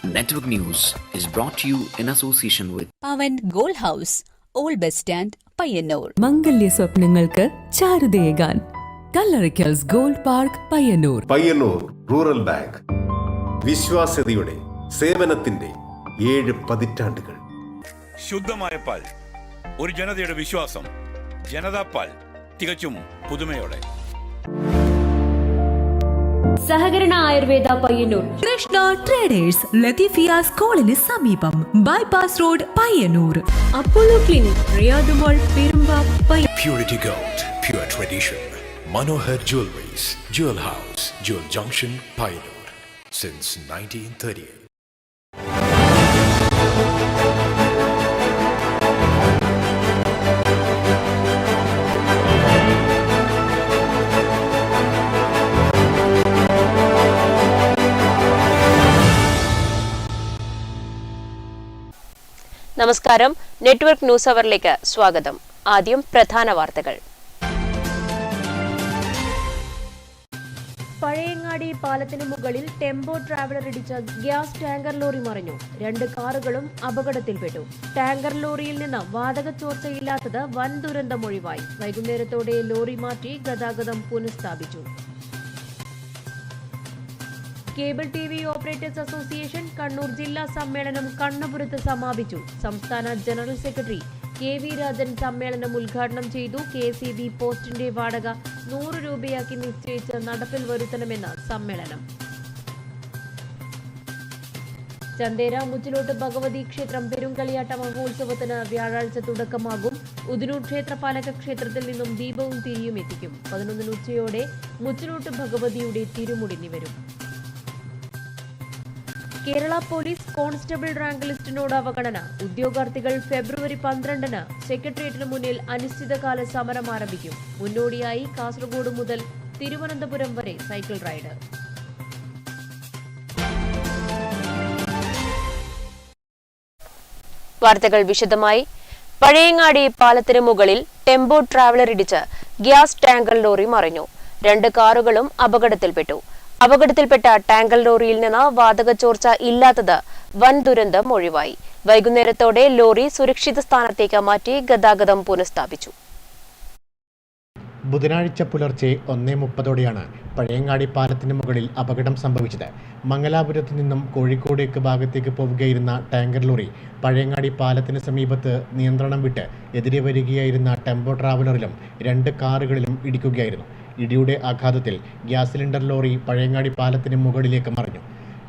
Network News is brought to you in association with Pavan Gold House, Old Bus Stand, Payyanur. മംഗല്യ സ്വപ്നങ്ങൾക്ക് ചാരുതയേകാൻ Kallarikkals gold park Payyanur. Payyanur rural bank വിശ്വാസ്യതയുടെ സേവനത്തിന്റെ 7 പതിറ്റാണ്ടുകൾ. ശുദ്ധമായ പാൽ, ഒരു ജനതയുടെ വിശ്വാസം. ജനതാ പാൽ, തികച്ചും പുതുമയോടെ. സഹകരണ ആയുർവേദ പയ്യന്നൂർ. കൃഷ്ണ ട്രേഡേഴ്സ് ലത്തീഫിയ സ്കൂളിന് സമീപം, bypass road Payyanur. Apollo clinic, Riyadh mall, Perumba, Purity Gold, pure tradition. Manohar Jewelries, Jewel House, Jewel Junction, Payyanur, since 1938. നമസ്കാരം. നെറ്റ്വർക്ക് ന്യൂസ് അവറിലേക്ക് സ്വാഗതം. ആദ്യം പ്രധാന വാർത്തകൾ. പഴയങ്ങാടി പാലത്തിന് മുകളിൽ ടെമ്പോ ട്രാവലർ ഇടിച്ച ഗ്യാസ് ടാങ്കർ ലോറി മറിഞ്ഞു. 2 കാറുകളും അപകടത്തിൽപ്പെട്ടു. ടാങ്കർ ലോറിയിൽ നിന്ന് വാതക ചോർച്ചയില്ലാത്തത് വൻ ദുരന്തം ഒഴിവായി. വൈകുന്നേരത്തോടെ ലോറി മാറ്റി ഗതാഗതം പുനഃസ്ഥാപിച്ചു. Cable TV operators association Kannur ജില്ലാ സമ്മേളനം കണ്ണപുരത്ത് സമാപിച്ചു. സംസ്ഥാന ജനറൽ സെക്രട്ടറി KV രാജൻ സമ്മേളനം ഉദ്ഘാടനം ചെയ്തു. KCB പോസ്റ്റിന്റെ വാടക 100 രൂപയാക്കി നിശ്ചയിച്ച് നടപ്പിൽ വരുത്തണമെന്ന് സമ്മേളനം. ചന്ദേര മുച്ചിലോട്ട് ഭഗവതി ക്ഷേത്രം പെരുങ്കളിയാട്ട മഹോത്സവത്തിന് വ്യാഴാഴ്ച തുടക്കമാകും. ഉദിനൂർ ക്ഷേത്രപാലക ക്ഷേത്രത്തിൽ നിന്നും ദീപവും തിരിയും എത്തിക്കും. 11 ഉച്ചയോടെ മുച്ചിലോട്ട് ഭഗവതിയുടെ തിരുമുടിഞ്ഞു വരും. കേരള പോലീസ് കോൺസ്റ്റബിൾ റാങ്ക് ലിസ്റ്റിനോട് അവഗണന. ഉദ്യോഗാർത്ഥികൾ ഫെബ്രുവരി 12-ന് സെക്രട്ടേറിയറ്റിന് മുന്നിൽ അനിശ്ചിതകാല സമരം ആരംഭിക്കും. മുന്നോടിയായി കാസർഗോഡ് മുതൽ തിരുവനന്തപുരം വരെ സൈക്കിൾ റൈഡ്. വാർത്തകൾ വിശദമായി. പഴയങ്ങാടി പാലത്തിന് മുകളിൽ ടെമ്പോ ട്രാവലർ ഇടിച്ച് ഗ്യാസ് ടാങ്കർ ലോറി മറിഞ്ഞു. 2 കാറുകളും അപകടത്തിൽപ്പെട്ടു. അപകടത്തിൽപ്പെട്ട ടാങ്കർ ലോറിയിൽ നിന്ന് വാതക ചോർച്ച ഇല്ലാത്തത് വൻ ദുരന്തം ഒഴിവായി. വൈകുന്നേരത്തോടെ ലോറി സുരക്ഷിത സ്ഥാനത്തേക്ക് മാറ്റി ഗതാഗതം പുനഃസ്ഥാപിച്ചു. ബുധനാഴ്ച പുലർച്ചെ 1:30ഓടെയാണ് പഴയങ്ങാടി പാലത്തിന് മുകളിൽ അപകടം സംഭവിച്ചത്. മംഗലാപുരത്ത് നിന്നും കോഴിക്കോടേക്ക് ഭാഗത്തേക്ക് പോവുകയായിരുന്ന ടാങ്കർ ലോറി പഴയങ്ങാടി പാലത്തിന് സമീപത്ത് നിയന്ത്രണം വിട്ട് എതിരെ വരികയായിരുന്ന ടെമ്പോ ട്രാവലറിലും 2 കാറുകളിലും ഇടിക്കുകയായിരുന്നു. ഇടിയുടെ ആഘാതത്തിൽ ഗ്യാസ് സിലിണ്ടർ ലോറി പഴയങ്ങാടി പാലത്തിന് മുകളിലേക്ക് മറിഞ്ഞു.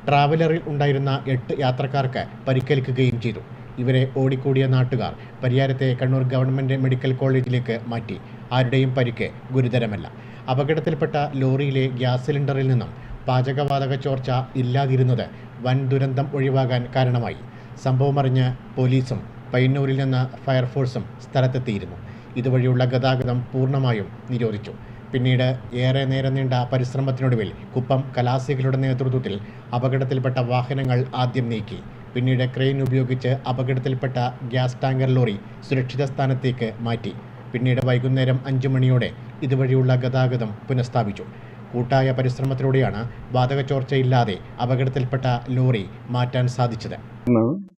ട്രാവലറിൽ ഉണ്ടായിരുന്ന 8 യാത്രക്കാർക്ക് പരിക്കേൽക്കുകയും ചെയ്തു. ഇവരെ ഓടിക്കൂടിയ നാട്ടുകാർ പരിയാരത്തെ കണ്ണൂർ ഗവൺമെൻറ് മെഡിക്കൽ കോളേജിലേക്ക് മാറ്റി. ആരുടെയും പരിക്ക് ഗുരുതരമല്ല. അപകടത്തിൽപ്പെട്ട ലോറിയിലെ ഗ്യാസ് സിലിണ്ടറിൽ നിന്നും പാചകവാതക ചോർച്ച ഇല്ലാതിരുന്നത് വൻ ദുരന്തം ഒഴിവാകാൻ കാരണമായി. സംഭവമറിഞ്ഞ് പോലീസും പയ്യന്നൂരിൽ നിന്ന് ഫയർഫോഴ്സും സ്ഥലത്തെത്തിയിരുന്നു. ഇതുവഴിയുള്ള ഗതാഗതം പൂർണ്ണമായും നിരോധിച്ചു. പിന്നീട് ഏറെ നേരം നീണ്ട പരിശ്രമത്തിനൊടുവിൽ കുപ്പം കലാസികളുടെ നേതൃത്വത്തിൽ അപകടത്തിൽപ്പെട്ട വാഹനങ്ങൾ ആദ്യം നീക്കി. പിന്നീട് ക്രെയിൻ ഉപയോഗിച്ച് അപകടത്തിൽപ്പെട്ട ഗ്യാസ് ടാങ്കർ ലോറി സുരക്ഷിത സ്ഥാനത്തേക്ക് മാറ്റി. പിന്നീട് വൈകുന്നേരം 5 മണിയോടെ ഇതുവഴിയുള്ള ഗതാഗതം പുനഃസ്ഥാപിച്ചു. കൂട്ടായ പരിശ്രമത്തിലൂടെയാണ് വാതക ചോർച്ചയില്ലാതെ അപകടത്തിൽപ്പെട്ട ലോറി മാറ്റാൻ സാധിച്ചത്.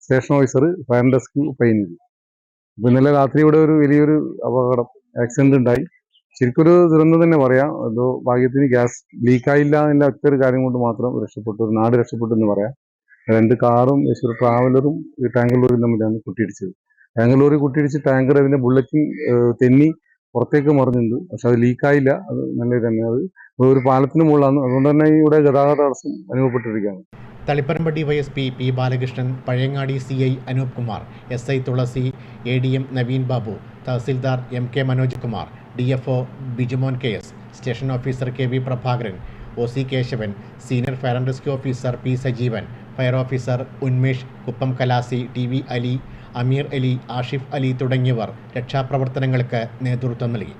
Station officer fire desk Payyanur. ഇന്നലെ രാത്രി ഇവിടെ ഒരു വലിയൊരു അപകടം ആക്സിഡന്റ് ഉണ്ടായി. ശരിക്കൊരു ദുരന്തം തന്നെ പറയാം. എന്തോ ഭാഗ്യത്തിന് ഗ്യാസ് ലീക്കായില്ല എന്നുള്ള ഒറ്റൊരു കാര്യം കൊണ്ട് മാത്രം രക്ഷപ്പെട്ടു. ഒരു നാട് രക്ഷപ്പെട്ടു എന്ന് പറയാം. 2 കാറും ഒരു ട്രാവലറും ഈ ടാങ്കർ ലോറിയും തമ്മിലാണ് കുട്ടിയിടിച്ചത്. ടാങ്കർ ലോറി കുട്ടിയിടിച്ച് ടാങ്കർ അതിന്റെ ബുള്ളറ്റിൻ തെന്നി പുറത്തേക്ക് മറിഞ്ഞിട്ടുണ്ട്. പക്ഷെ അത് ലീക്കായില്ല. അത് നല്ല തന്നെ. അത് ഒരു പാലത്തിന് മുകളിലാണ്. അതുകൊണ്ട് തന്നെ ഇവിടെ ഗതാഗത തടസ്സം അനുഭവപ്പെട്ടിരിക്കുകയാണ്. Taliparamba DYSP P Balakrishnan, Pazhayangadi CI Anoop Kumar, SI Thulasi, ADM Naveen Babu, tahsildar MK Manoj Kumar, DFO Bijumon KS, station officer KV Prabhakaran, OC Kesavan, senior fire and rescue officer P Sajeevan, fire officer Unmesh, Kuppam കലാസി, TV അലി, അമീർ അലി, ആഷിഫ് അലി തുടങ്ങിയവർ രക്ഷാപ്രവർത്തനങ്ങൾക്ക് നേതൃത്വം നൽകി.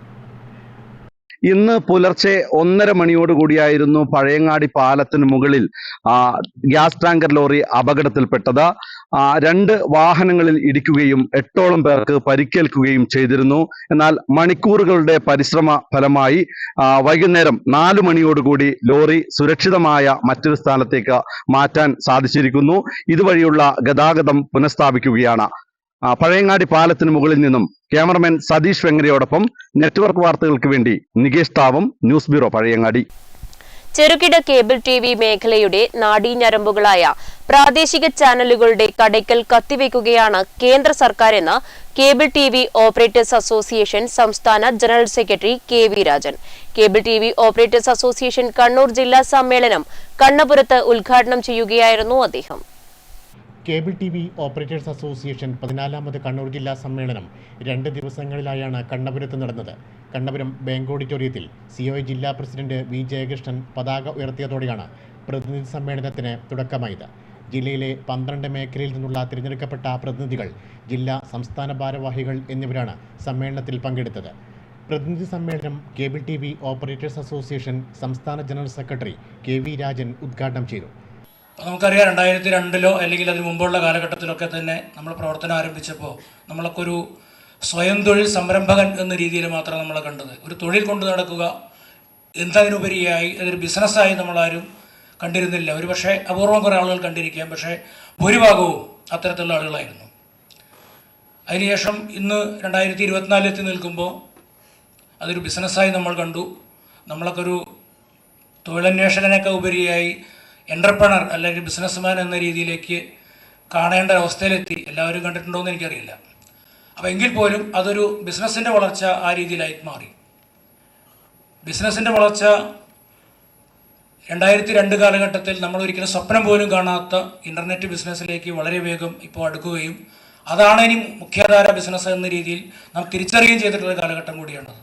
ഇന്ന് പുലർച്ചെ 1:30 മണിയോടുകൂടിയായിരുന്നു പഴയങ്ങാടി പാലത്തിന് മുകളിൽ ഗ്യാസ് ടാങ്കർ ലോറി അപകടത്തിൽപ്പെട്ടത്. 2 വാഹനങ്ങളിൽ ഇടിക്കുകയും 8ഓളം പേർക്ക് പരിക്കേൽക്കുകയും ചെയ്തിരുന്നു. എന്നാൽ മണിക്കൂറുകളുടെ പരിശ്രമ ഫലമായി വൈകുന്നേരം 4 മണിയോടുകൂടി ലോറി സുരക്ഷിതമായ മറ്റൊരു സ്ഥലത്തേക്ക് മാറ്റാൻ സാധിച്ചിരിക്കുന്നു. ഇതുവഴിയുള്ള ഗതാഗതം പുനഃസ്ഥാപിക്കുകയാണ്. പഴയങ്ങാടി പാലത്തിന് മുകളിൽ നിന്നും ക്യാമറമാൻ സതീഷ് വെങ്ങരയോടൊപ്പം നെറ്റ്വർക്ക് വാർത്തകൾക്ക് വേണ്ടി നികേഷ് താവം, ന്യൂസ് ബ്യൂറോ, പഴയങ്ങാടി. ചെറുകിട കേബിൾ TV മേഖലയുടെ നാഡീഞരമ്പുകളായ പ്രാദേശിക ചാനലുകളുടെ കടയ്ക്കൽ കത്തിവെക്കുകയാണ് കേന്ദ്ര സർക്കാരെന്ന് കേബിൾ TV ഓപ്പറേറ്റേഴ്സ് അസോസിയേഷൻ സംസ്ഥാന general secretary KV Rajan. Cable TV operators association Kannur ജില്ലാ സമ്മേളനം കണ്ണപുരത്ത് ഉദ്ഘാടനം ചെയ്യുകയായിരുന്നു അദ്ദേഹം. കേബിൾ TV ഓപ്പറേറ്റേഴ്സ് അസോസിയേഷൻ 14ാമത് കണ്ണൂർ ജില്ലാ സമ്മേളനം 2 ദിവസങ്ങളിലായാണ് കണ്ണപുരത്ത് നടന്നത്. കണ്ണപുരം ബാങ്ക് ഓഡിറ്റോറിയത്തിൽ COI ജില്ലാ പ്രസിഡന്റ് V ജയകൃഷ്ണൻ പതാക ഉയർത്തിയതോടെയാണ് പ്രതിനിധി സമ്മേളനത്തിന് തുടക്കമായത്. ജില്ലയിലെ 12 മേഖലയിൽ നിന്നുള്ള തിരഞ്ഞെടുക്കപ്പെട്ട പ്രതിനിധികൾ, ജില്ലാ സംസ്ഥാന ഭാരവാഹികൾ എന്നിവരാണ് സമ്മേളനത്തിൽ പങ്കെടുത്തത്. പ്രതിനിധി സമ്മേളനം കേബിൾ TV ഓപ്പറേറ്റേഴ്സ് അസോസിയേഷൻ സംസ്ഥാന ജനറൽ സെക്രട്ടറി KV രാജൻ ഉദ്ഘാടനം ചെയ്തു. നമുക്കറിയാം 2002 അല്ലെങ്കിൽ അതിന് മുമ്പുള്ള കാലഘട്ടത്തിലൊക്കെ തന്നെ നമ്മൾ പ്രവർത്തനം ആരംഭിച്ചപ്പോൾ നമ്മളൊക്കെ ഒരു സ്വയം തൊഴിൽ സംരംഭകൻ എന്ന രീതിയിൽ മാത്രം നമ്മൾ കണ്ടത്. ഒരു തൊഴിൽ കൊണ്ട് നടക്കുക എന്നതിനുപരിയായി അതൊരു ബിസിനസ്സായി നമ്മളാരും കണ്ടിരുന്നില്ല. ഒരു പക്ഷേ അപൂർവം കുറേ ആളുകൾ കണ്ടിരിക്കാം, പക്ഷേ ഭൂരിഭാഗവും അത്തരത്തിലുള്ള ആളുകളായിരുന്നു. അതിനുശേഷം ഇന്ന് 2024 എത്തി നിൽക്കുമ്പോൾ അതൊരു ബിസിനസ്സായി നമ്മൾ കണ്ടു. നമ്മളൊക്കെ ഒരു തൊഴിലന്വേഷകനൊക്കെ ഉപരിയായി എൻ്റർപ്രണർ അല്ലെങ്കിൽ ബിസിനസ്മാൻ എന്ന രീതിയിലേക്ക് കാണേണ്ട അവസ്ഥയിലെത്തി. എല്ലാവരും കണ്ടിട്ടുണ്ടോ എന്ന് എനിക്കറിയില്ല. അപ്പോൾ എങ്കിൽ പോലും അതൊരു ബിസിനസ്സിൻ്റെ വളർച്ച ആ രീതിയിലായി മാറി. ബിസിനസ്സിൻ്റെ വളർച്ച 2002 കാലഘട്ടത്തിൽ നമ്മൾ ഒരിക്കലും സ്വപ്നം പോലും കാണാത്ത ഇൻ്റർനെറ്റ് ബിസിനസ്സിലേക്ക് വളരെ വേഗം ഇപ്പോൾ അടുക്കുകയും അതാണ് ഇനി മുഖ്യധാര ബിസിനസ് എന്ന രീതിയിൽ നാം തിരിച്ചറിയുകയും ചെയ്തിട്ടുള്ള കാലഘട്ടം കൂടിയാണത്.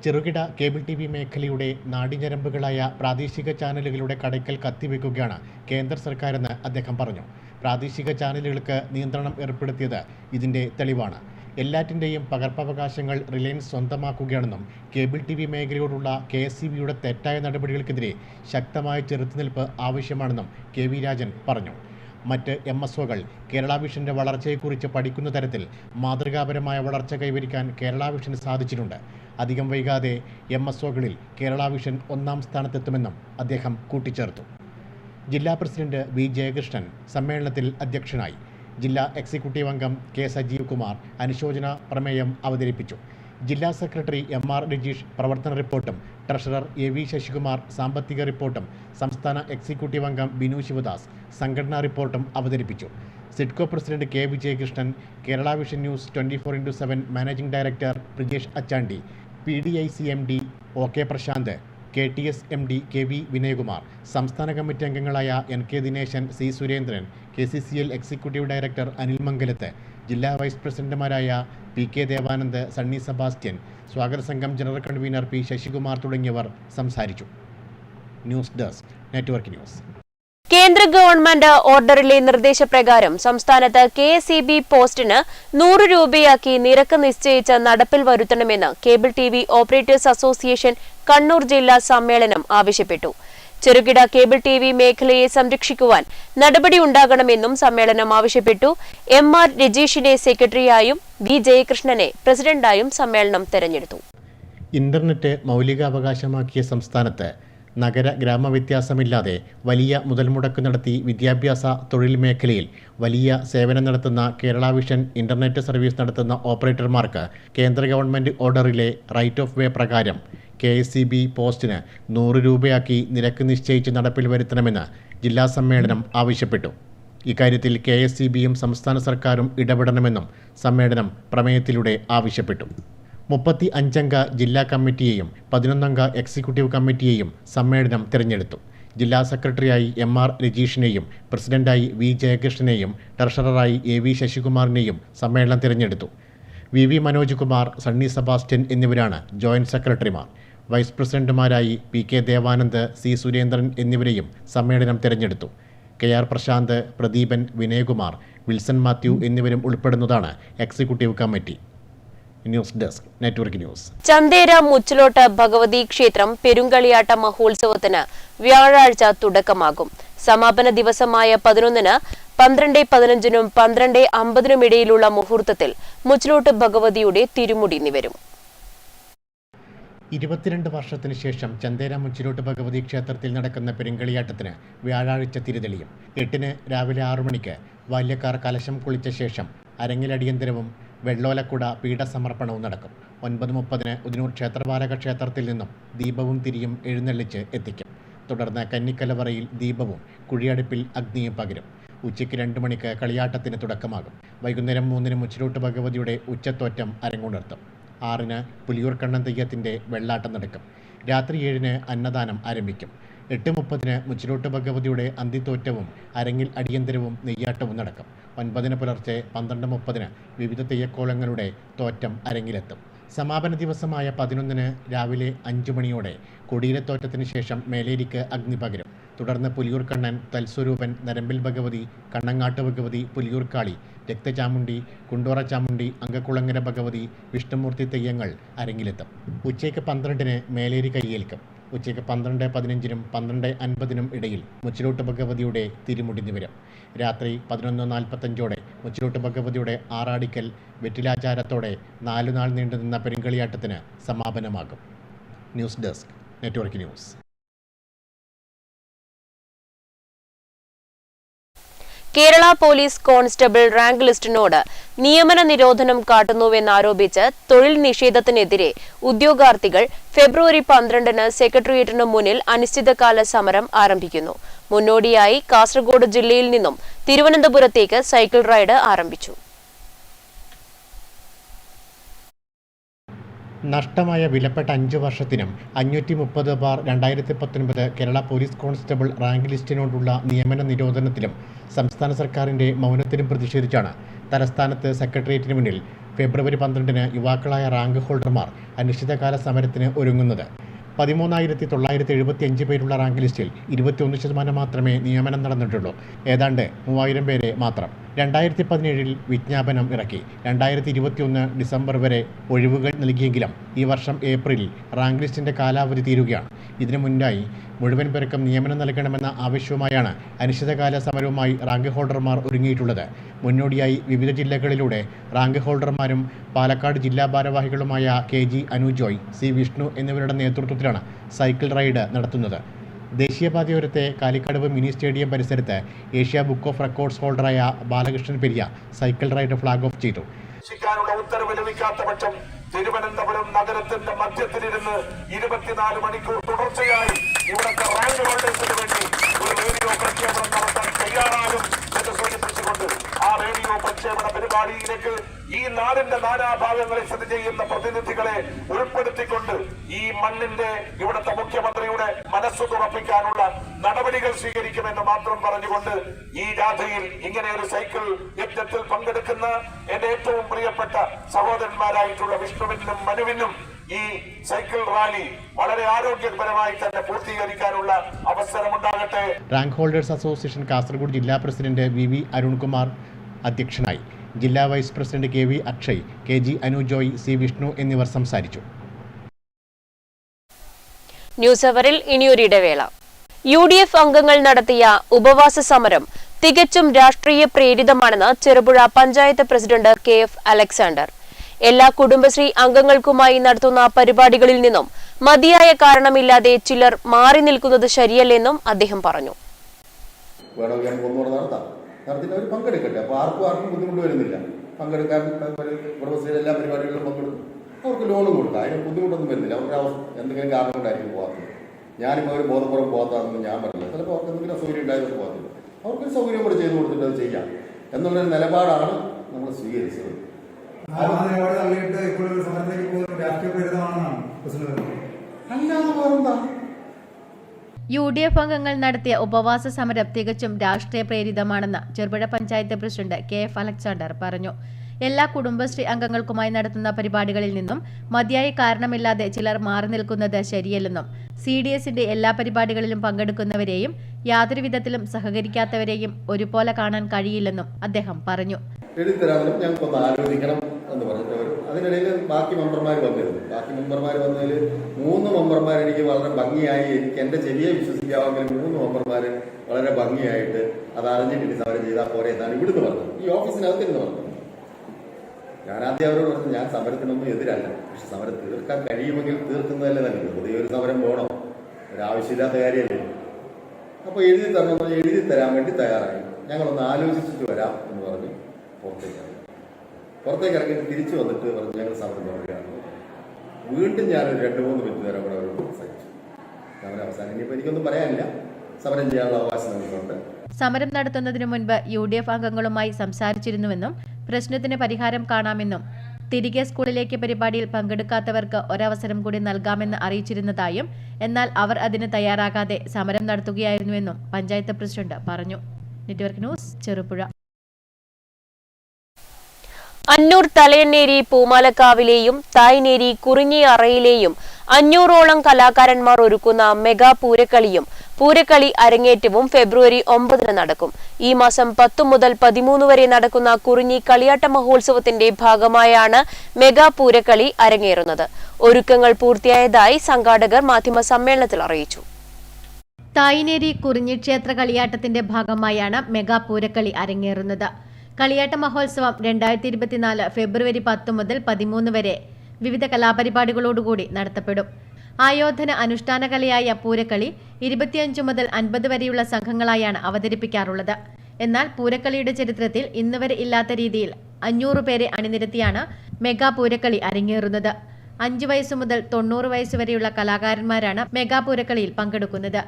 ചെറുകിട കേബിൾ TV മേഖലയുടെ നാഡീഞരമ്പുകളായ പ്രാദേശിക ചാനലുകളുടെ കടയ്ക്കൽ കത്തിവെക്കുകയാണ് കേന്ദ്ര സർക്കാരെന്ന് അദ്ദേഹം പറഞ്ഞു. പ്രാദേശിക ചാനലുകൾക്ക് നിയന്ത്രണം ഏർപ്പെടുത്തിയത് ഇതിൻ്റെ തെളിവാണ്. എല്ലാറ്റിൻ്റെയും പകർപ്പവകാശങ്ങൾ റിലയൻസ് സ്വന്തമാക്കുകയാണെന്നും കേബിൾ TV മേഖലയോടുള്ള KSCBയുടെ തെറ്റായ നടപടികൾക്കെതിരെ ശക്തമായ ചെറുത്തുനിൽപ്പ് ആവശ്യമാണെന്നും KV രാജൻ പറഞ്ഞു. മറ്റ് MSOകൾ കേരള വിഷൻ്റെ വളർച്ചയെക്കുറിച്ച് പഠിക്കുന്ന തരത്തിൽ മാതൃകാപരമായ വളർച്ച കൈവരിക്കാൻ കേരള വിഷന് സാധിച്ചിട്ടുണ്ട്. അധികം വൈകാതെ MSOകളിൽ കേരള വിഷൻ 1ാം സ്ഥാനത്തെത്തുമെന്നും അദ്ദേഹം കൂട്ടിച്ചേർത്തു. ജില്ലാ പ്രസിഡന്റ് V ജയകൃഷ്ണൻ സമ്മേളനത്തിൽ അധ്യക്ഷനായി. ജില്ലാ എക്സിക്യൂട്ടീവ് അംഗം K സജീവ് കുമാർ അനുശോചന പ്രമേയം അവതരിപ്പിച്ചു. ജില്ലാ സെക്രട്ടറി MR രജീഷ് പ്രവർത്തന റിപ്പോർട്ടും ട്രഷറർ AV ശശികുമാർ സാമ്പത്തിക റിപ്പോർട്ടും സംസ്ഥാന എക്സിക്യൂട്ടീവ് അംഗം ബിനു ശിവദാസ് സംഘടനാ റിപ്പോർട്ടും അവതരിപ്പിച്ചു. SIDCO president K Vijayakrishnan, Kerala vision news 24/7 managing director Prijesh Achandi, PDIC MD OK Prasanth, KTS MD KV Vinayakumar, സംസ്ഥാന കമ്മിറ്റി അംഗങ്ങളായ NK Dineshan, C Surendran, KCCL executive director Anil Mangalath, ജില്ലാ വൈസ് പ്രസിഡന്റുമാരായ PK ദേവാനന്ദ്, സണ്ണി സെബാസ്റ്റ്യൻ, സ്വാഗത സംഘം ജനറൽ കൺവീനർ P ശശികുമാർ തുടങ്ങിയവർ സംസാരിച്ചു. News desk, network news. കേന്ദ്ര ഗവൺമെന്റ് ഓർഡറിലെ നിർദ്ദേശപ്രകാരം സംസ്ഥാനത്ത് KSEB പോസ്റ്റിന് 100 രൂപയാക്കി നിരക്ക് നിശ്ചയിച്ച് നടപ്പിൽ വരുത്തണമെന്ന് cable TV operators association Kannur ജില്ലാ സമ്മേളനം ആവശ്യപ്പെട്ടു. ചെറുകിട കേബിൾ TV മേഖലയെ സംരക്ഷിക്കുവാൻ നടപടിയുണ്ടാകണമെന്നും സമ്മേളനം ആവശ്യപ്പെട്ടു. MR രജീഷിനെ സെക്രട്ടറിയായും V ജയകൃഷ്ണനെ പ്രസിഡന്റായും സമ്മേളനം തെരഞ്ഞെടുത്തു. ഇന്റർനെറ്റ് മൗലികാവകാശമാക്കിയ സംസ്ഥാനത്ത് നഗര ഗ്രാമ വ്യത്യാസമില്ലാതെ വലിയ മുതൽമുടക്ക് നടത്തി വിദ്യാഭ്യാസ തൊഴിൽ മേഖലയിൽ വലിയ സേവനം നടത്തുന്ന കേരള വിഷൻ ഇന്റർനെറ്റ് സർവീസ് നടത്തുന്ന ഓപ്പറേറ്റർമാർക്ക് കേന്ദ്ര ഗവൺമെൻറ് ഓർഡറിലെ റൈറ്റ് ഓഫ് വേ പ്രകാരം KSEB പോസ്റ്റിന് 100 രൂപയാക്കി നിരക്ക് നിശ്ചയിച്ച് നടപ്പിൽ വരുത്തണമെന്ന് ജില്ലാ സമ്മേളനം ആവശ്യപ്പെട്ടു. ഇക്കാര്യത്തിൽ KSEBയും സംസ്ഥാന സർക്കാരും ഇടപെടണമെന്നും സമ്മേളനം പ്രമേയത്തിലൂടെ ആവശ്യപ്പെട്ടു. 35 അംഗ ജില്ലാ കമ്മിറ്റിയെയും 11 അംഗ എക്സിക്യൂട്ടീവ് കമ്മിറ്റിയെയും സമ്മേളനം തിരഞ്ഞെടുത്തു. ജില്ലാ സെക്രട്ടറിയായി MR രജീഷിനെയും പ്രസിഡന്റായി V ജയകൃഷ്ണനെയും ട്രഷററായി AV ശശികുമാറിനെയും സമ്മേളനം തിരഞ്ഞെടുത്തു. VV മനോജ് കുമാർ, സണ്ണി സെബാസ്റ്റ്യൻ എന്നിവരാണ് ജോയിന്റ് സെക്രട്ടറിമാർ. വൈസ് പ്രസിഡന്റുമാരായി PK ദേവാനന്ദ്, C സുരേന്ദ്രൻ എന്നിവരെയും സമ്മേളനം തിരഞ്ഞെടുത്തു. KR പ്രശാന്ത്, പ്രദീപൻ, വിനയകുമാർ, വിൽസൺ മാത്യു എന്നിവരും ഉൾപ്പെടുന്നതാണ് executive committee. News desk network news. Chanthera Muchilot Bhagavathi ക്ഷേത്രം പെരുങ്കളിയാട്ട മഹോത്സവത്തിന് വ്യാഴാഴ്ച തുടക്കമാകും. സമാപന ദിവസമായ 11-ന് 12:15-നും 12:50-നും ഇടയിലുള്ള മുഹൂർത്തത്തിൽ മുച്ചിലോട്ട് ഭഗവതിയുടെ തിരുമുടി നിവരും. 22 വർഷത്തിന് ശേഷം ചന്തേര മുച്ചിലോട്ട് ഭഗവതി ക്ഷേത്രത്തിൽ നടക്കുന്ന പെരുങ്കളിയാട്ടത്തിന് വ്യാഴാഴ്ച തിരിതെളിയും. 8-ന് രാവിലെ 6 മണിക്ക് ബാല്യക്കാർ കലശം കുളിച്ച ശേഷം അരങ്ങിലടിയന്തരവും വെള്ളോലക്കുട പീഠസമർപ്പണവും നടക്കും. 9:30-ന് ഉദിനൂർ ക്ഷേത്രപാലക ക്ഷേത്രത്തിൽ നിന്നും ദീപവും തിരിയും എഴുന്നള്ളിച്ച് എത്തിക്കും. തുടർന്ന് കന്നിക്കലവറയിൽ ദീപവും കുഴിയടുപ്പിൽ അഗ്നിയും പകരും. ഉച്ചയ്ക്ക് 2 മണിക്ക് കളിയാട്ടത്തിന് തുടക്കമാകും. വൈകുന്നേരം 3-ന് മുച്ചിലോട്ട് ഭഗവതിയുടെ ഉച്ചത്തോറ്റം അരങ്ങുണർത്തും. 6-ന് പുലിയൂർ കണ്ണൻ തെയ്യത്തിൻ്റെ വെള്ളാട്ടം നടക്കും. രാത്രി 7-ന് അന്നദാനം ആരംഭിക്കും. 8:30-ന് മുച്ചിലോട്ട് ഭഗവതിയുടെ അന്തിത്തോറ്റവും അരങ്ങിൽ അടിയന്തരവും നെയ്യാട്ടവും നടക്കും. 9-ന് പുലർച്ചെ 12:30-ന് വിവിധ തെയ്യക്കോളങ്ങളുടെ തോറ്റം അരങ്ങിലെത്തും. സമാപന ദിവസമായ 11-ന് രാവിലെ 5 മണിയോടെ കൊടിയിലത്തോറ്റത്തിന് ശേഷം മേലേരിക്ക് അഗ്നി പകരും. തുടർന്ന് പുലിയൂർ കണ്ണൻ, തൽസ്വരൂപൻ, നരമ്പിൽ ഭഗവതി, കണ്ണങ്ങാട്ട് ഭഗവതി, പുലിയൂർ കാളി, രക്തചാമുണ്ടി, കുണ്ടോറ ചാമുണ്ടി, അങ്കക്കുളങ്ങര ഭഗവതി, വിഷ്ണുമൂർത്തി തെയ്യങ്ങൾ അരങ്ങിലെത്തും. ഉച്ചയ്ക്ക് 12-ന് മേലേരി കയ്യേൽക്കും. ഉച്ചയ്ക്ക് 12:15-നും 12:50-നും ഇടയിൽ മുച്ചിലോട്ട് ഭഗവതിയുടെ തിരുമുടി നിവരും. രാത്രി 11:45-ഓടെ മുച്ചിലോട്ട് ഭഗവതിയുടെ ആറാടിക്കൽ വെറ്റിലാചാരത്തോടെ 4 നാൾ നീണ്ടുനിന്ന പെരുങ്കളിയാട്ടത്തിന് സമാപനമാകും. News desk network news. Kerala police constable rank ലിസ്റ്റിനോട് നിയമന നിരോധനം കാട്ടുന്നുവെന്നാരോപിച്ച് തൊഴിൽ നിഷേധത്തിനെതിരെ ഉദ്യോഗാർത്ഥികൾ ഫെബ്രുവരി 12-ന് സെക്രട്ടേറിയറ്റിനു മുന്നിൽ അനിശ്ചിതകാല സമരം ആരംഭിക്കുന്നു. മുന്നോടിയായി കാസർഗോഡ് ജില്ലയിൽ നിന്നും തിരുവനന്തപുരത്തേക്ക് സൈക്കിൾ റൈഡ് ആരംഭിച്ചു. നഷ്ടമായ വിലപ്പെട്ട 5 വർഷത്തിനും 530/2019 കേരള പോലീസ് കോൺസ്റ്റബിൾ റാങ്ക് ലിസ്റ്റിനോടുള്ള നിയമന നിരോധനത്തിലും സംസ്ഥാന സർക്കാരിൻ്റെ മൗനത്തിലും പ്രതിഷേധിച്ചാണ് തലസ്ഥാനത്ത് സെക്രട്ടേറിയറ്റിന് മുന്നിൽ ഫെബ്രുവരി 12-ന് യുവാക്കളായ റാങ്ക് ഹോൾഡർമാർ അനിശ്ചിതകാല സമരത്തിന് ഒരുങ്ങുന്നത്. 13,975 പേരുള്ള റാങ്ക് ലിസ്റ്റിൽ 21% മാത്രമേ നിയമനം നടന്നിട്ടുള്ളൂ. ഏതാണ്ട് 3000 പേരെ മാത്രം. 2017-ൽ വിജ്ഞാപനം ഇറക്കി. 2021 ഡിസംബർ വരെ ഒഴിവുകൾ നൽകിയെങ്കിലും ഈ വർഷം ഏപ്രിലിൽ റാങ്ക് ലിസ്റ്റിൻ്റെ കാലാവധി തീരുകയാണ്. ഇതിനു മുന്നായി മുഴുവൻ പേർക്കും നിയമനം നൽകണമെന്ന ആവശ്യവുമായാണ് അനിശ്ചിതകാല സമരവുമായി റാങ്ക് ഹോൾഡർമാർ ഒരുങ്ങിയിട്ടുള്ളത്. മുന്നോടിയായി വിവിധ ജില്ലകളിലൂടെ റാങ്ക് ഹോൾഡർമാരും പാലക്കാട് ജില്ലാ ഭാരവാഹികളുമായ KG അനുജോയ്, C വിഷ്ണു എന്നിവരുടെ നേതൃത്വത്തിലാണ് സൈക്കിൾ റൈഡ് നടത്തുന്നത്. ദേശീയപാതയോരത്തെ കാലിക്കടവ് മിനി സ്റ്റേഡിയം പരിസരത്ത് ഏഷ്യ ബുക്ക് ഓഫ് റെക്കോർഡ്സ് ഹോൾഡറായ Balakrishnan Periya cycle ride flag off ചെയ്തു. ഉത്തരവ് ലഭിക്കാത്ത പക്ഷം തിരുവനന്തപുരം നഗരത്തിന്റെ മധ്യത്തിലിരുന്ന് 24 മണിക്കൂർ തുടർച്ചയായി ഇവിടുത്തെ റാങ്ക് ഹോൾഡേഴ്സിന് വേണ്ടി ഒരു റേഡിയോ പ്രക്ഷേപണം നടത്താൻ തയ്യാറാകും എന്ന് സൂചിപ്പിച്ചുകൊണ്ട് ആ റേഡിയോ പ്രക്ഷേപണ പരിപാടിയിലേക്ക് ഈ നാടിന്റെ നാനാഭാഗങ്ങളിൽ സ്ഥിതി ചെയ്യുന്ന പ്രതിനിധികളെ ഉൾപ്പെടുത്തിക്കൊണ്ട് ഈ മണ്ണിന്റെ ഇവിടുത്തെ മുഖ്യമന്ത്രിയുടെ മനസ്സു തുറപ്പിക്കാനുള്ള നടപടികൾ സ്വീകരിക്കുമെന്ന് മാത്രം പറഞ്ഞുകൊണ്ട് ഈ ജാഥയിൽ ഇങ്ങനെ ഒരു സൈക്കിൾ യജ്ഞത്തിൽ പങ്കെടുക്കുന്ന എന്റെ ഏറ്റവും പ്രിയപ്പെട്ട സഹോദരന്മാരായിട്ടുള്ള വിഷ്ണുവിനും മനുവിനും ഈ സൈക്കിൾ റാലി വളരെ ആരോഗ്യപരമായി തന്നെ പൂർത്തീകരിക്കാനുള്ള അവസരമുണ്ടാകട്ടെ. റാങ്ക് ഹോൾഡേഴ്സ് അസോസിയേഷൻ കാസർഗോഡ് ജില്ലാ പ്രസിഡന്റ് VV അരുൺകുമാർ അധ്യക്ഷനായി. ജില്ലാ vice president KV Akshay, KG Anujoy, C Vishnu എന്നിവർ സംസാരിച്ചു. ന്യൂസ് അവറിൽ ഇനിയൊരിടവേള. UDF അംഗങ്ങൾ നടത്തിയ ഉപവാസ സമരം തികച്ചും രാഷ്ട്രീയ പ്രേരിതമാണെന്ന് ചെറുപുഴ പഞ്ചായത്ത് പ്രസിഡന്റ് KF അലക്സാണ്ടർ. എല്ലാ കുടുംബശ്രീ അംഗങ്ങൾക്കുമായി നടത്തുന്ന പരിപാടികളിൽ നിന്നും മതിയായ കാരണമില്ലാതെ ചിലർ മാറി നിൽക്കുന്നത് ശരിയല്ലെന്നും അദ്ദേഹം പറഞ്ഞു. അവർ പങ്കെടുക്കട്ടെ. അപ്പോൾ ആർക്കും ബുദ്ധിമുട്ട് വരുന്നില്ല. പങ്കെടുക്കാൻ കുടുംബശ്രീ എല്ലാ പരിപാടികളിലും പങ്കെടുക്കും. അവർക്ക് ലോണും കൊടുക്കാം. അതിന് ബുദ്ധിമുട്ടൊന്നും വരുന്നില്ല. അവർക്ക് എന്തെങ്കിലും കാരണം കൊണ്ടായിരിക്കും പോകാത്തത്. ഞാനിപ്പോൾ അവർ ബോധപൂർവ്വം പോകാത്തതാണെന്ന് ഞാൻ പറഞ്ഞില്ല. ചിലപ്പോൾ അവർക്ക് എന്തെങ്കിലും സൗകര്യം ഉണ്ടായതുകൊണ്ട് പോകത്തില്ല. അവർക്കൊരു സൗകര്യം കൂടെ ചെയ്തു കൊടുത്തിട്ട് അത് ചെയ്യാം എന്നുള്ളൊരു നിലപാടാണ് നമ്മൾ സ്വീകരിച്ചത്. അല്ലാതെ വേറെന്താ? UDF അംഗങ്ങൾ നടത്തിയ ഉപവാസ സമരം തികച്ചും രാഷ്ട്രീയ പ്രേരിതമാണെന്ന് ചെറുപുഴ പഞ്ചായത്ത് പ്രസിഡന്റ് KF അലക്സാണ്ടർ പറഞ്ഞു. എല്ലാ കുടുംബശ്രീ അംഗങ്ങൾക്കുമായി നടത്തുന്ന പരിപാടികളിൽ നിന്നും മതിയായ കാരണമില്ലാതെ ചിലർ മാറി നിൽക്കുന്നത് ശരിയല്ലെന്നും CDSന്റെ എല്ലാ പരിപാടികളിലും പങ്കെടുക്കുന്നവരെയും യാതൊരു വിധത്തിലും സഹകരിക്കാത്തവരെയും ഒരുപോലെ കാണാൻ കഴിയില്ലെന്നും അദ്ദേഹം പറഞ്ഞു. എഴുത്തരാമനും ഞങ്ങൾക്കൊന്ന് ആലോചിക്കണം എന്ന് പറഞ്ഞിട്ട് അവർ അതിനിടയിൽ ബാക്കി മെമ്പർമാർ വന്നിരുന്നു. ബാക്കി മെമ്പർമാർ വന്നതിൽ 3 മെമ്പർമാർ എനിക്ക് വളരെ ഭംഗിയായി, എനിക്ക് എൻ്റെ ചെവിയെ വിശ്വസിക്കാമെങ്കിൽ 3 മെമ്പർമാർ വളരെ ഭംഗിയായിട്ട് അത് അറിഞ്ഞിട്ട് സമരം ചെയ്താൽ പോരെ എന്നാണ് ഇവിടുന്ന് പറഞ്ഞത്, ഈ ഓഫീസിനകത്ത് നിന്ന് പറഞ്ഞത്. ഞാൻ ആദ്യം അവരോട് പറഞ്ഞു, ഞാൻ സമരത്തിനൊന്നും എതിരല്ല, പക്ഷെ സമരം തീർക്കാൻ കഴിയുമെങ്കിൽ തീർക്കുന്നതല്ലേ നല്ലത്. പുതിയ ഒരു സമരം പോകണോ, ഒരാവശ്യമില്ലാത്ത കാര്യമല്ലേ. അപ്പോൾ എഴുതി തരണമെന്ന് എഴുതി തരാൻ വേണ്ടി തയ്യാറായി. ഞങ്ങളൊന്ന് ആലോചിച്ചിട്ട് വരാം എന്ന് പറഞ്ഞ് പുറത്തേക്ക് ഇറങ്ങിയിട്ട് തിരിച്ചു വന്നിട്ട് പറഞ്ഞു ഞങ്ങൾ സമരം തുടരുകയാണ്. വീണ്ടും ഞാനൊരു 2-3 മിനിറ്റ് നേരം കൂടെ അവരോട് സംസാരിച്ചു. സമരം അവസാനം ഇനിയിപ്പോൾ എനിക്കൊന്നും പറയാനില്ല, സമരം ചെയ്യാനുള്ള അവകാശം നമുക്കുണ്ട്. സമരം നടത്തുന്നതിനു മുൻപ് UDF അംഗങ്ങളുമായി സംസാരിച്ചിരുന്നുവെന്നും പ്രശ്നത്തിന് പരിഹാരം കാണാമെന്നും തിരികെ സ്കൂളിലേക്ക് പരിപാടിയിൽ പങ്കെടുക്കാത്തവർക്ക് ഒരവസരം കൂടി നൽകാമെന്ന് അറിയിച്ചിരുന്നതായും എന്നാൽ അവർ അതിന് തയ്യാറാകാതെ സമരം നടത്തുകയായിരുന്നുവെന്നും പഞ്ചായത്ത് പ്രസിഡന്റ് പറഞ്ഞു. Network news, Cherupuzha. അന്നൂർ തലയന്നേരി പൂമാലക്കാവിലെയും തായ്നേരി കുറിഞ്ഞിയറയിലെയും 500ഓളം കലാകാരന്മാർ ഒരുക്കുന്ന മെഗാ പൂരക്കളിയും പൂരക്കളി അരങ്ങേറ്റവും ഫെബ്രുവരി 9 നടക്കും. ഈ മാസം 10 മുതൽ 13 വരെ നടക്കുന്ന കുറിഞ്ഞി കളിയാട്ട മഹോത്സവത്തിന്റെ ഭാഗമായാണ് മെഗാ പൂരക്കളി അരങ്ങേറുന്നത്. ഒരുക്കങ്ങൾ പൂർത്തിയായതായി സംഘാടകർ മാധ്യമ സമ്മേളനത്തിൽ അറിയിച്ചു. തായ്നേരി കുറിഞ്ഞി ക്ഷേത്ര കളിയാട്ടത്തിന്റെ ഭാഗമായാണ് മെഗാ പൂരക്കളി അരങ്ങേറുന്നത്. കളിയാട്ട മഹോത്സവം 2024 ഫെബ്രുവരി 10 മുതൽ 13 വരെ വിവിധ കലാപരിപാടികളോടുകൂടി നടത്തപ്പെടും. ആയോധന അനുഷ്ഠാന കലയായ പൂരക്കളി 25 മുതൽ 50 വരെയുള്ള സംഘങ്ങളായാണ് അവതരിപ്പിക്കാറുള്ളത്. എന്നാൽ പൂരക്കളിയുടെ ചരിത്രത്തിൽ ഇന്നുവരെ ഇല്ലാത്ത രീതിയിൽ 500 പേരെ അണിനിരത്തിയാണ് മെഗാ പൂരക്കളി അരങ്ങേറുന്നത്. 5 വയസ്സു മുതൽ 90 വയസ്സ് വരെയുള്ള കലാകാരന്മാരാണ് മെഗാ പൂരക്കളിയിൽ പങ്കെടുക്കുന്നത്.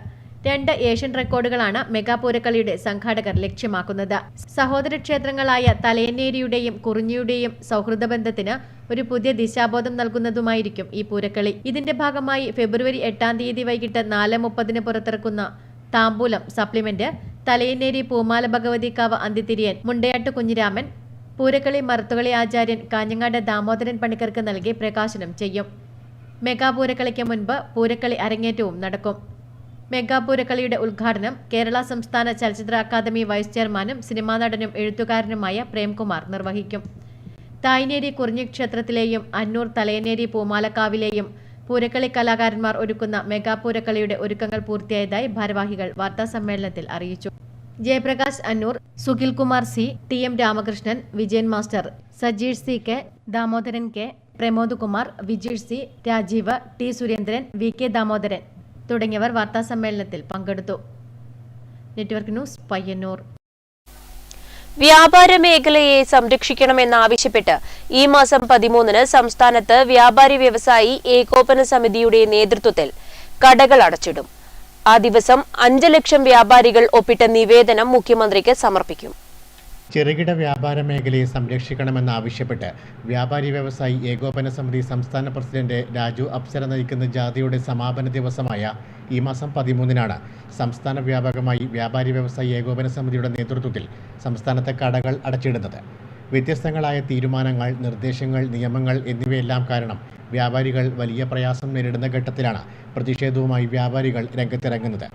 2 ഏഷ്യൻ റെക്കോർഡുകളാണ് മെഗാ പൂരക്കളിയുടെ സംഘാടകർ ലക്ഷ്യമാക്കുന്നത്. സഹോദര ക്ഷേത്രങ്ങളായ തലയന്നേരിയുടെയും കുറിഞ്ഞിയുടെയും സൗഹൃദ ബന്ധത്തിന് ഒരു പുതിയ ദിശാബോധം നൽകുന്നതുമായിരിക്കും ഈ പൂരക്കളി. ഇതിന്റെ ഭാഗമായി ഫെബ്രുവരി 8 തീയതി വൈകിട്ട് 4:30 പുറത്തിറക്കുന്ന താമ്പൂലം സപ്ലിമെന്റ് തലയന്നേരി പൂമാല ഭഗവതിക്കാവ് അന്തിതിരിയൻ മുണ്ടയാട്ട് കുഞ്ഞിരാമൻ പൂരക്കളി മറുത്തുകളി ആചാര്യൻ കാഞ്ഞങ്ങാട് ദാമോദരൻ പണിക്കർക്ക് നൽകി പ്രകാശനം ചെയ്യും. മെഗാ പൂരക്കളിക്ക് മുൻപ് പൂരക്കളി അരങ്ങേറ്റവും നടക്കും. മെഗാ പൂരക്കളിയുടെ ഉദ്ഘാടനം കേരള സംസ്ഥാന ചലച്ചിത്ര അക്കാദമി വൈസ് ചെയർമാനും സിനിമാ നടനും എഴുത്തുകാരനുമായ പ്രേംകുമാർ നിർവഹിക്കും. തായ്നേരി കുറിഞ്ഞി ക്ഷേത്രത്തിലെയും അന്നൂർ തലയന്നേരി പൂമാലക്കാവിലെയും പൂരക്കളി കലാകാരന്മാർ ഒരുക്കുന്ന മെഗാ പൂരക്കളിയുടെ ഒരുക്കങ്ങൾ പൂർത്തിയായതായി ഭാരവാഹികൾ വാർത്താസമ്മേളനത്തിൽ അറിയിച്ചു. ജയപ്രകാശ് അന്നൂർ, സുഖിൽകുമാർ സി, TM രാമകൃഷ്ണൻ, Vijayan master, Sajeesh CK, Damodaran K, Pramod Kumar, Vijeesh C, Rajeev, T Surendran, VK Damodaran തുടങ്ങിയവർ വാർത്താസമ്മേളനത്തിൽ പങ്കെടുത്തു. Network news, Payyanur. വ്യാപാര മേഖലയെ സംരക്ഷിക്കണമെന്നാവശ്യപ്പെട്ട് ഈ മാസം 13 സംസ്ഥാനത്ത് വ്യാപാരി വ്യവസായി ഏകോപന സമിതിയുടെ നേതൃത്വത്തിൽ കടകൾ അടച്ചിടും. ആ ദിവസം 5 ലക്ഷം വ്യാപാരികൾ ഒപ്പിട്ട നിവേദനം മുഖ്യമന്ത്രിക്ക് സമർപ്പിക്കും. ചെറുകിട വ്യാപാര മേഖലയെ സംരക്ഷിക്കണമെന്നാവശ്യപ്പെട്ട് വ്യാപാരി വ്യവസായി ഏകോപന സമിതി സംസ്ഥാന പ്രസിഡന്റ് രാജു അപ്സര നയിക്കുന്ന ജാഥയുടെ സമാപന ദിവസമായ ഈ മാസം 13 സംസ്ഥാന വ്യാപകമായി വ്യാപാരി വ്യവസായി ഏകോപന സമിതിയുടെ നേതൃത്വത്തിൽ സംസ്ഥാനത്തെ കടകൾ അടച്ചിടുന്നത്. വ്യത്യസ്തങ്ങളായ തീരുമാനങ്ങൾ, നിർദ്ദേശങ്ങൾ, നിയമങ്ങൾ എന്നിവയെല്ലാം കാരണം വ്യാപാരികൾ വലിയ പ്രയാസം നേരിടുന്ന ഘട്ടത്തിലാണ് പ്രതിഷേധവുമായി വ്യാപാരികൾ രംഗത്തിറങ്ങുന്നത്.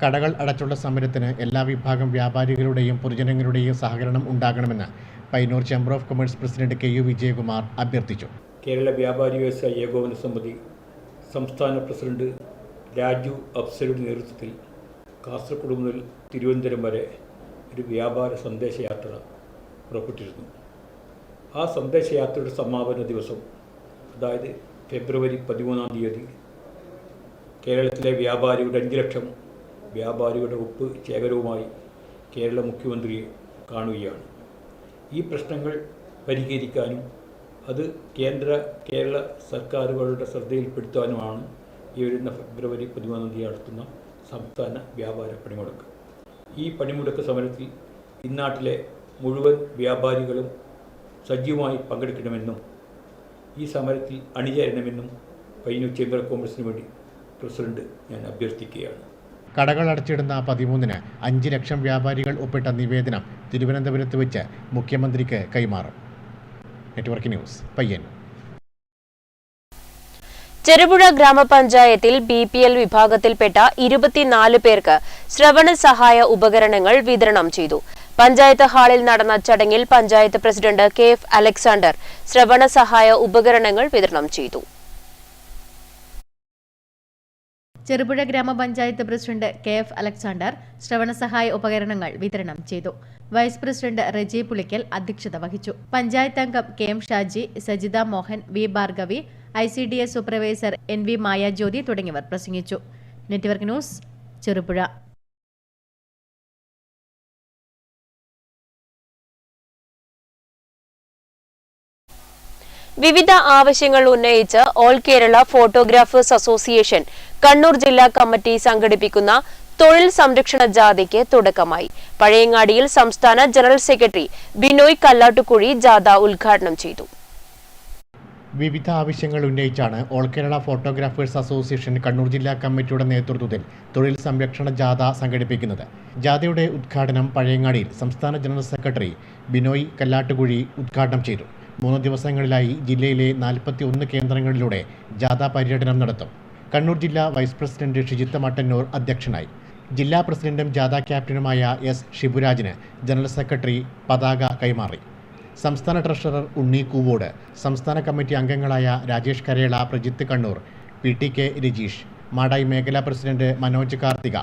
കടകൾ അടച്ചുള്ള സമരത്തിന് എല്ലാ വിഭാഗം വ്യാപാരികളുടെയും പൊതുജനങ്ങളുടെയും സഹകരണം ഉണ്ടാകണമെന്ന് Payyanur chamber of commerce president KU Vijayakumar അഭ്യർത്ഥിച്ചു. കേരള വ്യാപാരി വ്യവസായി ഏകോപന സമിതി സംസ്ഥാന പ്രസിഡന്റ് രാജു അപ്സരയുടെ നേതൃത്വത്തിൽ കാസർഗോഡ് മുതൽ തിരുവനന്തപുരം വരെ ഒരു വ്യാപാര സന്ദേശയാത്ര പുറപ്പെട്ടിരുന്നു. ആ സന്ദേശയാത്രയുടെ സമാപന ദിവസം, അതായത് ഫെബ്രുവരി 13 തീയതി, കേരളത്തിലെ വ്യാപാരിയുടെ 5 ലക്ഷം വ്യാപാരിയുടെ ഒപ്പ് ശേഖരവുമായി കേരള മുഖ്യമന്ത്രിയെ കാണുകയാണ്. ഈ പ്രശ്നങ്ങൾ പരിഹരിക്കാനും അത് കേരള സർക്കാരുകളുടെ ശ്രദ്ധയിൽപ്പെടുത്താനുമാണ് ഈ വരുന്ന ഫെബ്രുവരി 13 തീയതി നടത്തുന്ന സംസ്ഥാന വ്യാപാര പണിമുടക്ക്. ഈ പണിമുടക്ക് സമരത്തിൽ ഇന്നാട്ടിലെ മുഴുവൻ വ്യാപാരികളും സജീവമായി പങ്കെടുക്കണമെന്നും ഈ സമരത്തിൽ അണിചേരണമെന്നും പയ്യന്നൂർ ചേംബർ ഓഫ് കൊമേഴ്സിന് വേണ്ടി പ്രസിഡന്റ് ഞാൻ അഭ്യർത്ഥിക്കുകയാണ്. കടകൾ അടച്ചിടുന്ന 13 5 ലക്ഷം വ്യാപാരികൾ ഒപ്പിട്ട നിവേദനം തിരുവനന്തപുരത്ത് വെച്ച് മുഖ്യമന്ത്രിക്ക് കൈമാറും. Network news, Payyanur. ചെറുപുഴ ഗ്രാമപഞ്ചായത്തിൽ BPL വിഭാഗത്തിൽപ്പെട്ട 24 പേർക്ക് ശ്രവണ സഹായ ഉപകരണങ്ങൾ വിതരണം ചെയ്തു. പഞ്ചായത്ത് ഹാളിൽ നടന്ന ചടങ്ങിൽ പഞ്ചായത്ത് പ്രസിഡന്റ് KF അലക്സാണ്ടർ ശ്രവണ സഹായ ഉപകരണങ്ങൾ വിതരണം ചെയ്തു. ചെറുപുഴ ഗ്രാമപഞ്ചായത്ത് പ്രസിഡന്റ് KF അലക്സാണ്ടർ ശ്രവണ സഹായ ഉപകരണങ്ങൾ വിതരണം ചെയ്തു. വൈസ് പ്രസിഡന്റ് റജി പുളിക്കൽ അധ്യക്ഷത വഹിച്ചു. പഞ്ചായത്ത് അംഗം KM Shaji, Sajitha Mohan, V Bhargavi, ICDS supervisor NV Mayajyothi തുടങ്ങിയവർ പ്രസംഗിച്ചു. Network news, Cherupuzha. വിവിധ ആവശ്യങ്ങൾ ഉന്നയിച്ച് all Kerala photographers association Kannur ജില്ലാ കമ്മിറ്റി സംഘടിപ്പിക്കുന്ന തൊഴിൽ സംരക്ഷണ ജാഥയ്ക്ക് തുടക്കമായി. പഴയങ്ങാടിയിൽ സംസ്ഥാന ജനറൽ സെക്രട്ടറി ബിനോയ് കല്ലാട്ടുകുഴി ജാഥ ഉദ്ഘാടനം ചെയ്തു. വിവിധ ആവശ്യങ്ങൾ ഉന്നയിച്ചാണ് all Kerala photographers association Kannur ജില്ലാ കമ്മിറ്റിയുടെ നേതൃത്വത്തിൽ തൊഴിൽ സംരക്ഷണ ജാഥ സംഘടിപ്പിക്കുന്നത്. ജാഥയുടെ ഉദ്ഘാടനം പഴയങ്ങാടിയിൽ സംസ്ഥാന ജനറൽ സെക്രട്ടറി ബിനോയ് കല്ലാട്ടുകുഴി ഉദ്ഘാടനം ചെയ്തു. 3 ദിവസങ്ങളിലായി ജില്ലയിലെ 41 കേന്ദ്രങ്ങളിലൂടെ ജാഥ പര്യടനം നടത്തും. കണ്ണൂർ ജില്ലാ വൈസ് പ്രസിഡന്റ് ഷിജിത്ത് മട്ടന്നൂർ അധ്യക്ഷനായി. ജില്ലാ പ്രസിഡന്റും ജാഥ ക്യാപ്റ്റനുമായ S ഷിബുരാജിന് ജനറൽ സെക്രട്ടറി പതാക കൈമാറി. സംസ്ഥാന ട്രഷറർ ഉണ്ണി കൂവോട്, സംസ്ഥാന കമ്മിറ്റി അംഗങ്ങളായ രാജേഷ് കരേള, പ്രജിത്ത് കണ്ണൂർ, PTK രജീഷ്, മാടായി മേഖലാ പ്രസിഡന്റ് മനോജ് കാർത്തിക,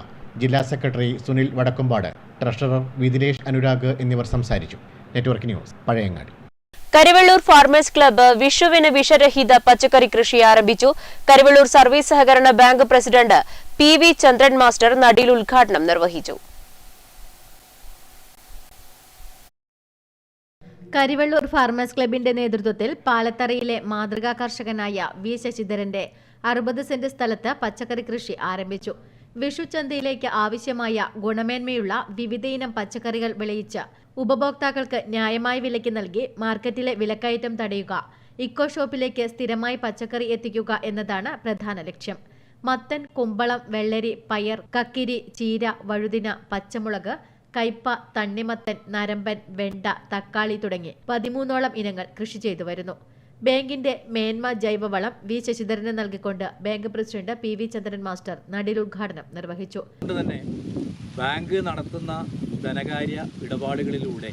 ജില്ലാ സെക്രട്ടറി സുനിൽ വടക്കുംപാട്, ട്രഷറർ വിദിലേഷ് അനുരാഗ് എന്നിവർ സംസാരിച്ചു. Network news, Pazhayangadi. Karivellur farmers club വിഷുവിന് വിഷരഹിത പച്ചക്കറി കൃഷി ആരംഭിച്ചു. കരിവെള്ളൂർ സർവീസ് സഹകരണ ബാങ്ക് പ്രസിഡന്റ് PV ചന്ദ്രൻ മാസ്റ്റർ നടിയിൽ ഉദ്ഘാടനം നിർവഹിച്ചു. കരിവെള്ളൂർ ഫാർമേഴ്സ് ക്ലബിന്റെ നേതൃത്വത്തിൽ പാലത്തറയിലെ മാതൃകാ കർഷകനായ V ശശിധരന്റെ 60 സെന്റ് സ്ഥലത്ത് പച്ചക്കറി കൃഷി ആരംഭിച്ചു. വിഷുചന്തയിലേക്ക് ആവശ്യമായ ഗുണമേന്മയുള്ള വിവിധയിനം പച്ചക്കറികൾ വിളയിച്ച് ഉപഭോക്താക്കൾക്ക് ന്യായമായ വിലയ്ക്ക് നൽകി മാർക്കറ്റിലെ വിലക്കയറ്റം തടയുക, ഇക്കോ ഷോപ്പിലേക്ക് സ്ഥിരമായി പച്ചക്കറി എത്തിക്കുക എന്നതാണ് പ്രധാന ലക്ഷ്യം. മത്തൻ, കുമ്പളം, വെള്ളരി, പയർ, കക്കിരി, ചീര, വഴുതിന, പച്ചമുളക്, കയ്പ, തണ്ണിമത്തൻ, നരമ്പൻ, വെണ്ട, തക്കാളി തുടങ്ങി 13ഓളം ഇനങ്ങൾ കൃഷി ചെയ്തു വരുന്നു. ബാങ്കിന്റെ മേന്മ ജൈവവളം V ശശിധരന് നൽകിക്കൊണ്ട് ബാങ്ക് പ്രസിഡന്റ് PV ചന്ദ്രൻ മാസ്റ്റർ നടിയിൽ ഉദ്ഘാടനം നിർവഹിച്ചു. ബാങ്ക് നടത്തുന്ന ധനകാര്യ ഇടപാടുകളിലൂടെ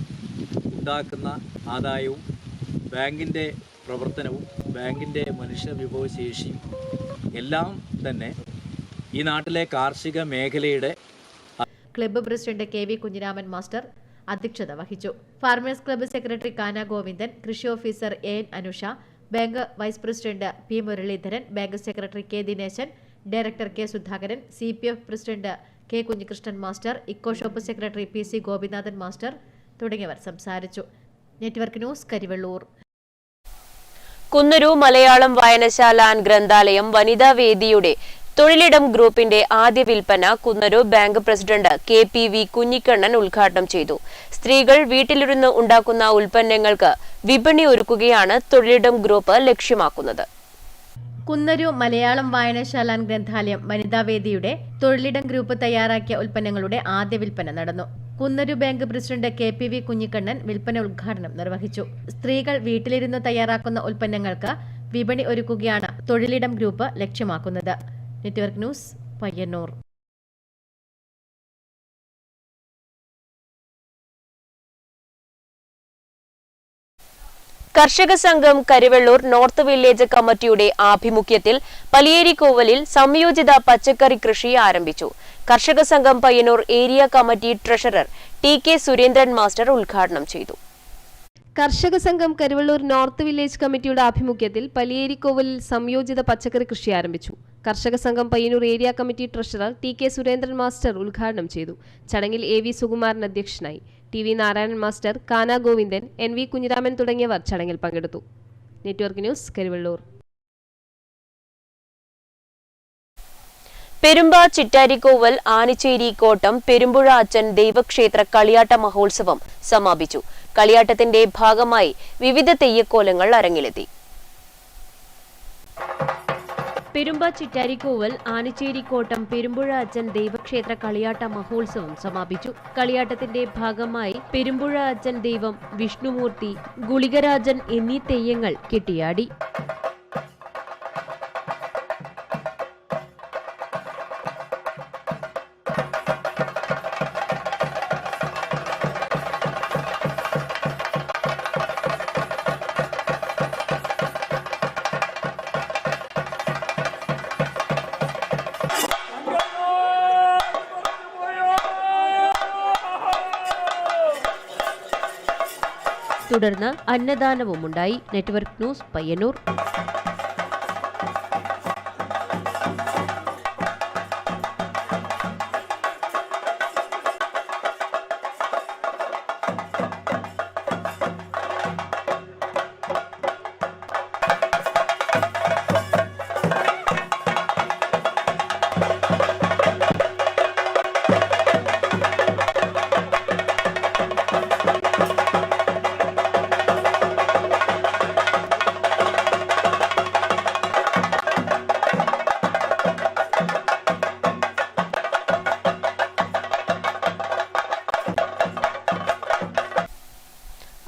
ഉണ്ടാക്കുന്ന ആദായവും ബാങ്കിൻ്റെ പ്രവർത്തനവും ബാങ്കിൻ്റെ മനുഷ്യ വിഭവശേഷിയും എല്ലാം തന്നെ ഈ നാട്ടിലെ കാർഷിക മേഖലയുടെ club president KV Kunhiraman master അധ്യക്ഷത വഹിച്ചു. Farmers club secretary Kana Govindan, കൃഷി officer AN Anusha, bank vice president P Muraleedharan, bank secretary K Dineshan, director K Sudhakaran, CPF president K Kunhikrishnan master, eco shop secretary PC Gopinathan master തുടങ്ങിയവർ സംസാരിച്ചു. Network news, Karivellur. കുന്നൂരു മലയാളം വായനശാല ആൻഡ് ഗ്രന്ഥാലയം വനിതാ വേദിയുടെ തൊഴിലിടം ഗ്രൂപ്പിന്റെ ആദ്യ വിൽപ്പന Kunnuru bank president KPV Kunhikannan ഉദ്ഘാടനം ചെയ്തു. സ്ത്രീകൾ വീട്ടിലിരുന്ന് ഉണ്ടാക്കുന്ന ഉൽപ്പന്നങ്ങൾക്ക് വിപണി ഒരുക്കുകയാണ് തൊഴിലിടം ഗ്രൂപ്പ് ലക്ഷ്യമാക്കുന്നത്. കുന്നൂരു മലയാളം വായനശാല ആൻഡ് ഗ്രന്ഥാലയം വനിതാവേദിയുടെ തൊഴിലിടം ഗ്രൂപ്പ് തയ്യാറാക്കിയ ഉൽപ്പന്നങ്ങളുടെ ആദ്യ വിൽപ്പന നടന്നു. Kunnuru bank president KPV Kunhikannan വിൽപ്പന ഉദ്ഘാടനം നിർവഹിച്ചു. സ്ത്രീകൾ വീട്ടിലിരുന്ന് തയ്യാറാക്കുന്ന ഉൽപ്പന്നങ്ങൾക്ക് വിപണി ഒരുക്കുകയാണ് തൊഴിലിടം ഗ്രൂപ്പ് ലക്ഷ്യമാക്കുന്നത്. Network news, Payyanur. കർഷക സംഘം കരിവെള്ളൂർ നോർത്ത് വില്ലേജ് കമ്മിറ്റിയുടെ ആഭിമുഖ്യത്തിൽ പലിയേരിക്കോവലിൽ സംയോജിത പച്ചക്കറി കൃഷി ആരംഭിച്ചു. കർഷക സംഘം Payyanur area committee treasurer TK Surendran master ഉദ്ഘാടനം ചെയ്തു. കർഷക സംഘം കരിവെള്ളൂർ നോർത്ത് വില്ലേജ് കമ്മിറ്റിയുടെ ആഭിമുഖ്യത്തിൽ പലിയേരിക്കോവലിൽ സംയോജിത പച്ചക്കറി കൃഷി ആരംഭിച്ചു. കർഷക സംഘം Payyanur area committee treasurer TK Surendran master ഉദ്ഘാടനം ചെയ്തു. ചടങ്ങിൽ AV സുകുമാരൻ അധ്യക്ഷനായി. TV നാരായണൻ മാസ്റ്റർ, കാന ഗോവിന്ദൻ, NV കുഞ്ഞിരാമൻ തുടങ്ങിയവർ ചടങ്ങിൽ പങ്കെടുത്തു. Network news, Karivellur. പെരുമ്പ ചിറ്റാരിക്കോവൽ ആനിച്ചേരി കോട്ടം പെരുമ്പുഴ അച്ഛൻ ദൈവക്ഷേത്ര കളിയാട്ട മഹോത്സവം സമാപിച്ചു. കളിയാട്ടത്തിന്റെ ഭാഗമായി വിവിധ തെയ്യക്കോലങ്ങൾ അരങ്ങിലെത്തി. പെരുമ്പ ചിറ്റാരിക്കോവൽ ആനിച്ചേരി കോട്ടം പെരുമ്പുഴ അച്ഛൻ ദൈവക്ഷേത്ര കളിയാട്ട മഹോത്സവം സമാപിച്ചു. കളിയാട്ടത്തിന്റെ ഭാഗമായി പെരുമ്പുഴ അച്ഛൻ ദൈവം, വിഷ്ണുമൂർത്തി, ഗുളികരാജൻ എന്നീ തെയ്യങ്ങൾ കെട്ടിയാടി. തുടർന്ന് അന്നദാനവും ഉണ്ടായി. Network news Payyanur.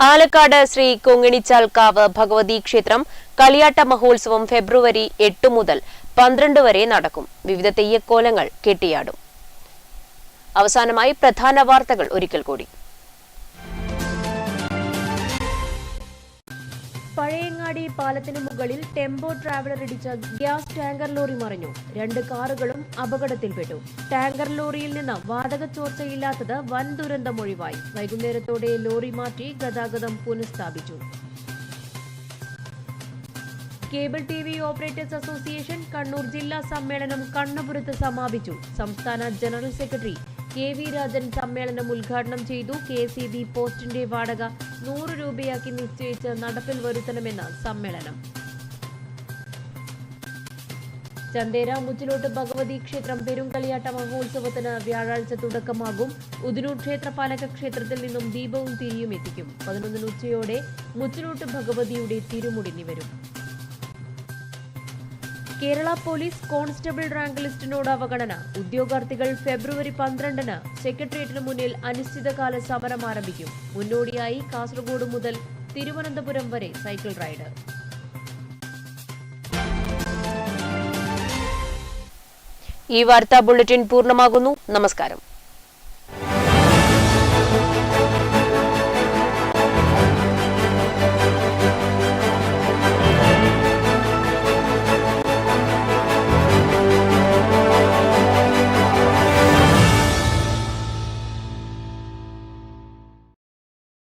ആലക്കാട് ശ്രീ കൊങ്ങിണിച്ചാൽക്കാവ് ഭഗവതി ക്ഷേത്രം കളിയാട്ട മഹോത്സവം ഫെബ്രുവരി 8 മുതൽ 12 വരെ നടക്കും. വിവിധ തെയ്യക്കോലങ്ങൾ കെട്ടിയാടും. അവസാനമായി പ്രധാന വാർത്തകൾ ഒരിക്കൽ കൂടി. പഴയങ്ങാടി പാലത്തിന് മുകളിൽ ടെമ്പോ ട്രാവലർ ഇടിച്ച ഗ്യാസ് ടാങ്കർ ലോറി മറിഞ്ഞു. 2 കാറുകളും അപകടത്തിൽപ്പെട്ടു. ടാങ്കർ ലോറിയിൽ നിന്ന് വാതക ചോർച്ചയില്ലാത്തത് വൻ ദുരന്തം ഒഴിവായി. വൈകുന്നേരത്തോടെ ലോറി മാറ്റി ഗതാഗതം പുനഃസ്ഥാപിച്ചു. Cable TV operators association Kannur ജില്ലാ സമ്മേളനം കണ്ണപുരത്ത് സമാപിച്ചു. സംസ്ഥാന ജനറൽ സെക്രട്ടറി KV രാജൻ സമ്മേളനം ഉദ്ഘാടനം ചെയ്തു. KCB പോസ്റ്റിന്റെ വാടക 100 രൂപയാക്കി നിശ്ചയിച്ച് നടപ്പിൽ വരുത്തണമെന്ന് സമ്മേളനം. ചന്തേര മുച്ചിലോട്ട് ഭഗവതി ക്ഷേത്രം പെരുങ്കളിയാട്ട മഹോത്സവത്തിന് വ്യാഴാഴ്ച തുടക്കമാകും. ഉദിനൂർ ക്ഷേത്രപാലക ക്ഷേത്രത്തിൽ നിന്നും ദീപവും തിരിയും എത്തിക്കും. 11 ഉച്ചയോടെ മുച്ചിലോട്ട് ഭഗവതിയുടെ തിരുമുടിഞ്ഞു വരും. കേരള പോലീസ് കോൺസ്റ്റബിൾ റാങ്ക് ലിസ്റ്റിനോട് അവഗണന. ഉദ്യോഗാർത്ഥികൾ ഫെബ്രുവരി 12-ന് സെക്രട്ടേറിയറ്റിന് മുന്നിൽ അനിശ്ചിതകാല സമരം ആരംഭിക്കും. മുന്നോടിയായി കാസർഗോഡ് മുതൽ തിരുവനന്തപുരം വരെ സൈക്കിൾ റൈഡ്. ഈ വാർത്താ ബുള്ളറ്റിൻ പൂർണ്ണമാകുന്നു. നമസ്കാരം.